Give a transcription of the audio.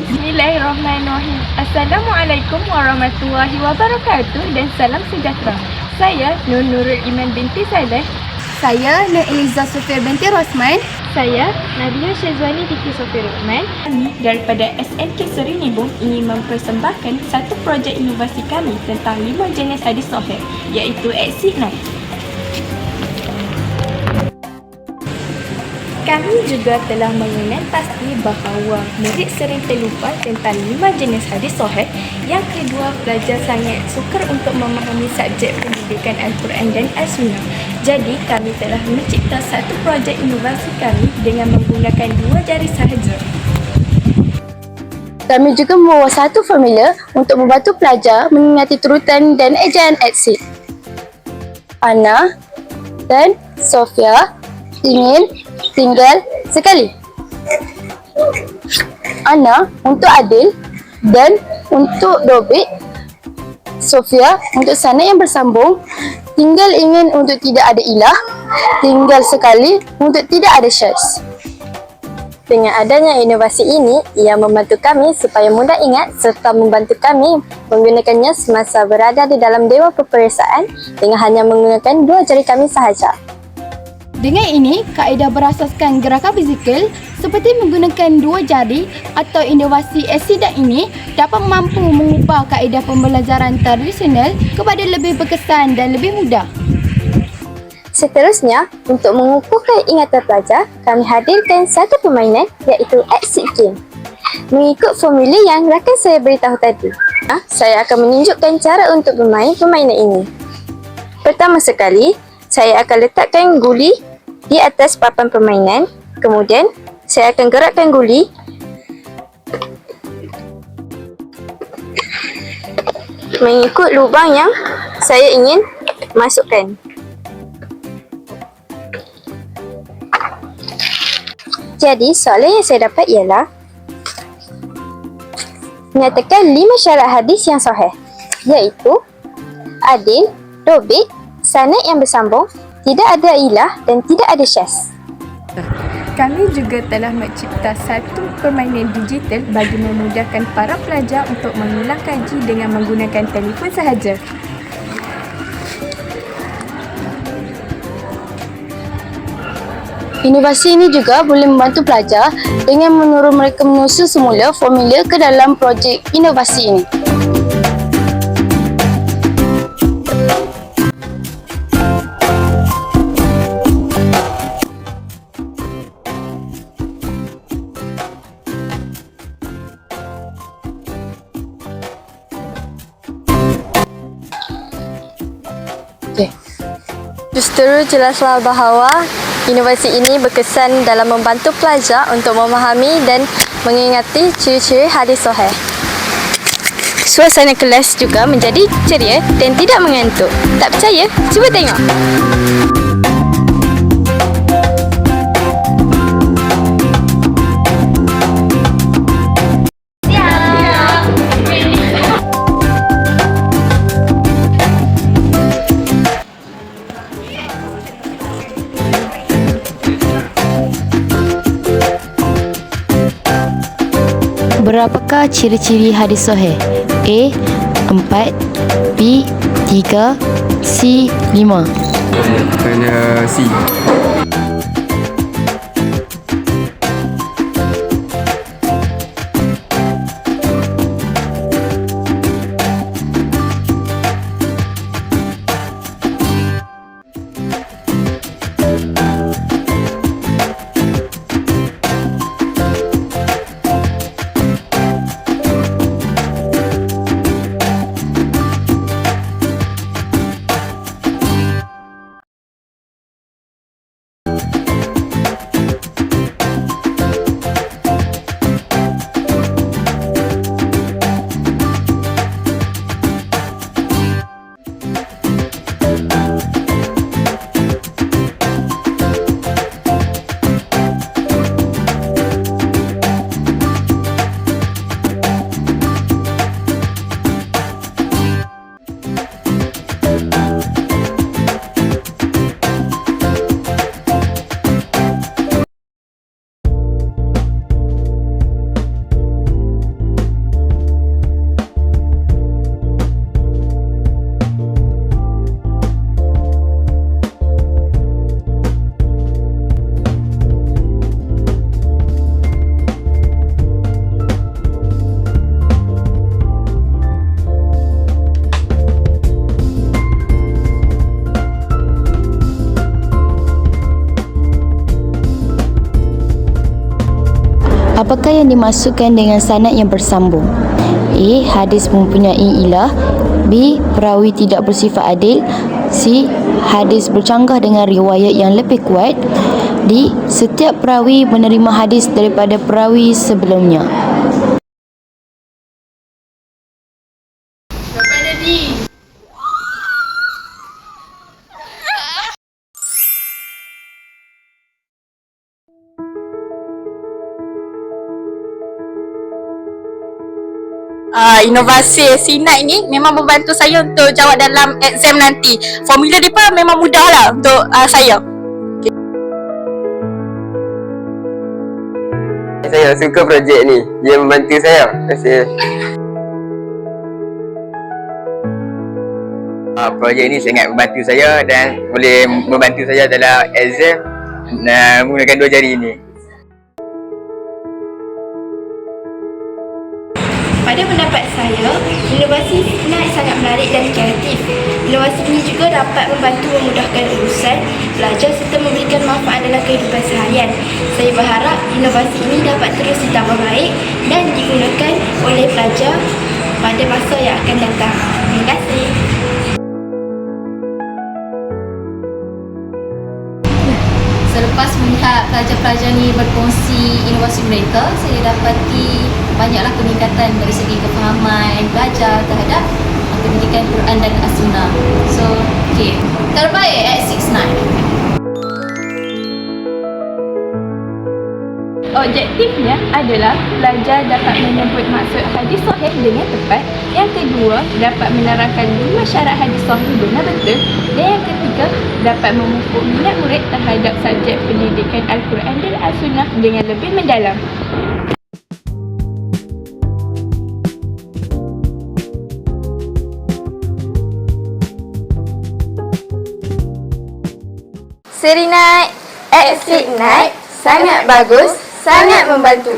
Bismillahirrahmanirrahim. Assalamualaikum warahmatullahi wabarakatuh dan salam sejahtera. Saya Nurul Iman binti Saleh. Saya Nur Eliza Sofia binti Rosman. Saya Nadia Syazwani binti Sofia Rukman. Kami daripada SNK Serinibung ingin mempersembahkan satu projek inovasi kami tentang 5 jenis hadis sahih, iaitu Exit 9. Kami juga telah mengenal pasti bahawa murid sering terlupa tentang 5 jenis hadis sahih. Yang kedua, pelajar sangat sukar untuk memahami subjek pendidikan Al-Quran dan As-Sunnah. Jadi, kami telah mencipta satu projek inovasi kami dengan menggunakan 2 jari sahaja. Kami juga membawa satu formula untuk membantu pelajar mengingati turutan dan ejaan Exit. Ana dan Sofia ingin tinggal sekali. Ana untuk Adil dan untuk Dobik. Sofia untuk sana yang bersambung. Tinggal ingin untuk tidak ada ilah. Tinggal sekali untuk tidak ada syaz. Dengan adanya inovasi ini, ia membantu kami supaya mudah ingat serta membantu kami menggunakannya semasa berada di dalam Dewan Peperiksaan dengan hanya menggunakan 2 jari kami sahaja. Dengan ini, kaedah berasaskan gerakan fizikal seperti menggunakan 2 jari atau inovasi Exit ini dapat mampu mengubah kaedah pembelajaran tradisional kepada lebih berkesan dan lebih mudah. Seterusnya, untuk mengukuhkan ingatan pelajar, kami hadirkan satu permainan iaitu Exit Game. Mengikut formula yang rakan saya beritahu tadi, saya akan menunjukkan cara untuk bermain permainan ini. Pertama sekali, saya akan letakkan guli di atas papan permainan. Kemudian, saya akan gerakkan guli mengikut lubang yang saya ingin masukkan. Jadi, soalan yang saya dapat ialah menyatakan 5 syarat hadis yang sahih, iaitu adil, dobit, sanad yang bersambung, tidak ada ilah dan tidak ada syaz. Kami juga telah mencipta satu permainan digital bagi memudahkan para pelajar untuk mengulang kaji dengan menggunakan telefon sahaja. Inovasi ini juga boleh membantu pelajar dengan menyuruh mereka menyusun semula formula ke dalam projek inovasi ini. Justru jelaslah bahawa inovasi ini berkesan dalam membantu pelajar untuk memahami dan mengingati ciri-ciri hadis sahih. Suasana kelas juga menjadi ceria dan tidak mengantuk. Tak percaya? Cuba tengok. Berapakah ciri-ciri hadis sahih? A. 4, B. 3, C. 5. Kena C. Apakah yang dimaksudkan dengan sanad yang bersambung? A. Hadis mempunyai ilah. B. Perawi tidak bersifat adil. C. Hadis bercanggah dengan riwayat yang lebih kuat. D. Setiap perawi menerima hadis daripada perawi sebelumnya. Inovasi SINAT ni memang membantu saya untuk jawab dalam exam nanti. Formula dia pun memang mudah lah untuk saya. Saya suka projek ni. Dia membantu saya. Terima kasih. Projek ni sangat membantu saya dan boleh membantu saya dalam exam menggunakan 2 jari ni. Pada pendapat saya, inovasi SINAT sangat menarik dan kreatif. Inovasi ini juga dapat membantu memudahkan urusan pelajar serta memberikan manfaat dalam kehidupan seharian. Saya berharap inovasi ini dapat terus ditambah baik dan digunakan oleh pelajar pada masa yang akan datang. Terima kasih. Selepas melihat pelajar-pelajar ni berkongsi inovasi mereka, saya dapati banyaklah peningkatan dari segi kefahaman belajar terhadap pendidikan Quran dan As-Sunnah. So, okay. Terbaik at 6-9. Objektifnya adalah pelajar dapat menyebut maksud hadis sahih dengan tepat. Yang kedua, dapat menerangkan 5 syarat hadis sahih benar betul. Dan yang ketiga, dapat memupuk minat murid terhadap subjek pendidikan Al-Quran dan As-Sunnah dengan lebih mendalam. Seri Night, Exit Night, sangat bagus, sangat membantu.